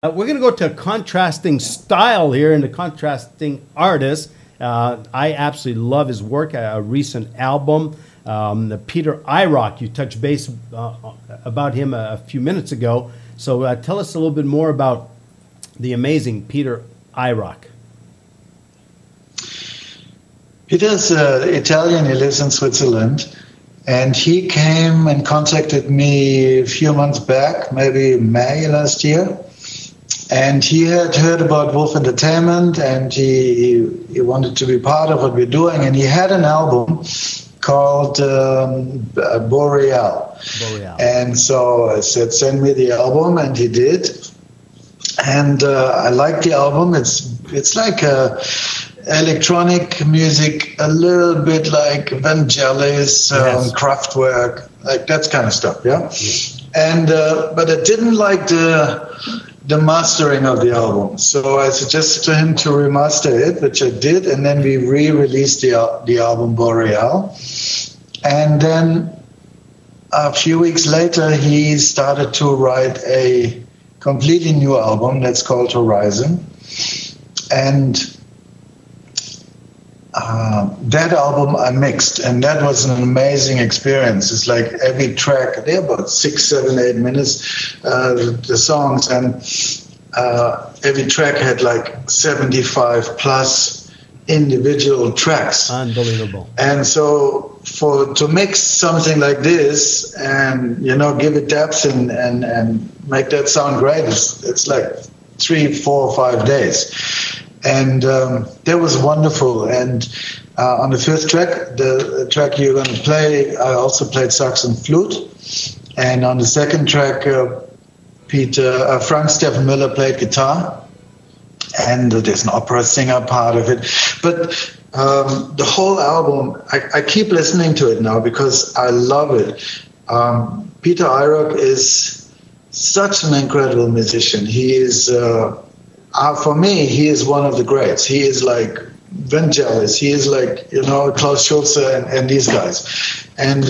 We're going to go to contrasting style here and the contrasting artist. I absolutely love his work. A recent album, Peter Irock. You touched base about him a few minutes ago. So tell us a little bit more about the amazing Peter Irock. Peter's Italian. He lives in Switzerland. And he came and contacted me a few months back, maybe May last year. And he had heard about Wolf Entertainment, and he wanted to be part of what we're doing. And he had an album called Boreal. And so I said, send me the album, and he did. And I like the album. It's like electronic music, a little bit like Vangelis, yes. Kraftwerk, like that kind of stuff, yeah? And but I didn't like the mastering of the album. So I suggested to him to remaster it, which I did, and then we re-released the album Boreal. And then a few weeks later, he started to write a completely new album that's called Horizon. And that album I mixed, and that was an amazing experience. It's like every track, they're about 6, 7, 8 minutes, the songs, and every track had like 75 plus individual tracks. Unbelievable. And so to mix something like this and, give it depth and make that sound great, it's like 3, 4, 5 days. And that was wonderful. And on the first track, the track you're going to play, I also played sax and flute. And on the second track, Frank Steffen Müller played guitar. And there's an opera singer part of it. But the whole album, I keep listening to it now because I love it. Peter Irock is such an incredible musician. He is... for me, he is one of the greats. He is like Vangelis. He is like, Klaus Schulze and these guys. And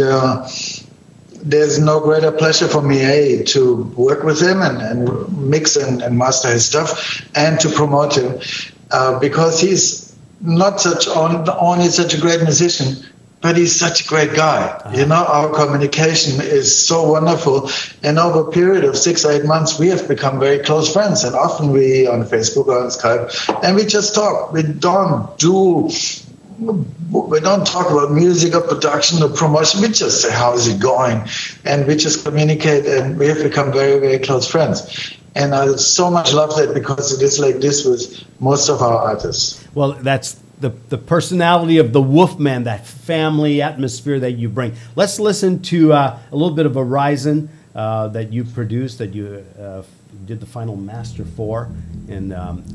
there's no greater pleasure for me, to work with him and mix and master his stuff and to promote him because he's not only such a great musician, but he's such a great guy. Our communication is so wonderful. And over a period of 6 or 8 months, we have become very close friends. And often we on Facebook or on Skype, and we just talk. We don't talk about music or production or promotion. We just say, how is it going? And we just communicate, and we have become very, very close friends. And I so much love that because it is like this with most of our artists. Well, that's the personality of the Wolfman, that family atmosphere that you bring. Let's listen to a little bit of Horizon that you produced, that you did the final master for, and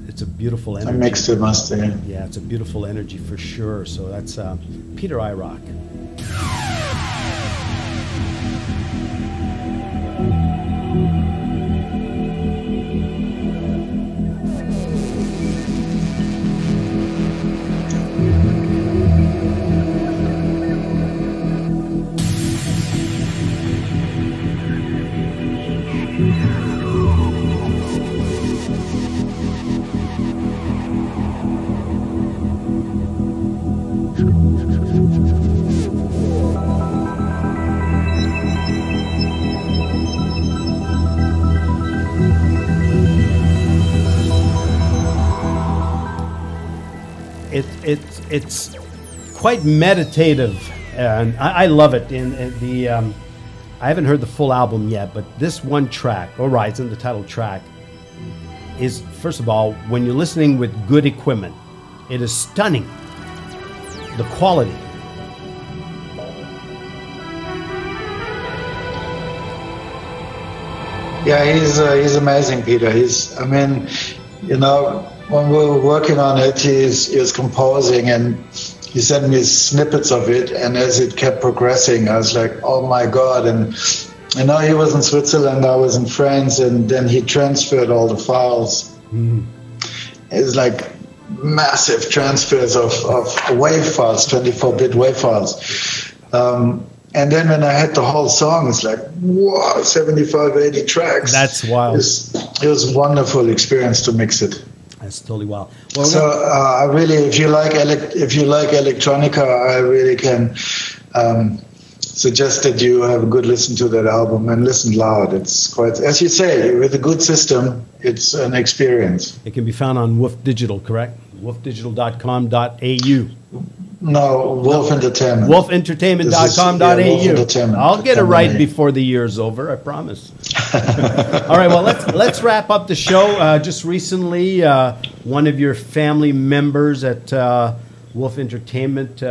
it's a beautiful energy. I mixed the master. Yeah, it's a beautiful energy for sure. So that's Peter Irock. It's quite meditative, and I love it. I haven't heard the full album yet, but this one track, Horizon, the title track, is, first of all, when you're listening with good equipment, it is stunning. The quality. Yeah, he's amazing, Peter. When we were working on it, he was composing, and he sent me snippets of it. And as it kept progressing, I was like, oh my God. And he was in Switzerland, I was in France, and then he transferred all the files. It's like massive transfers of wave files, 24-bit wave files. And then when I had the whole song, it's like, wow, 75, 80 tracks. That's wild. It was a wonderful experience to mix it. That's totally wild. Well, So I really, if you like electronica, I really can suggest that you have a good listen to that album and listen loud. It's quite, as you say, with a good system, it's an experience. it can be found on Wolf Digital, correct? wolfdigital.com.au. No, Wolf Entertainment. wolfentertainment.com.au. I'll get it right before the year's over, I promise. All right, well, let's wrap up the show. Just recently, one of your family members at Wolf Entertainment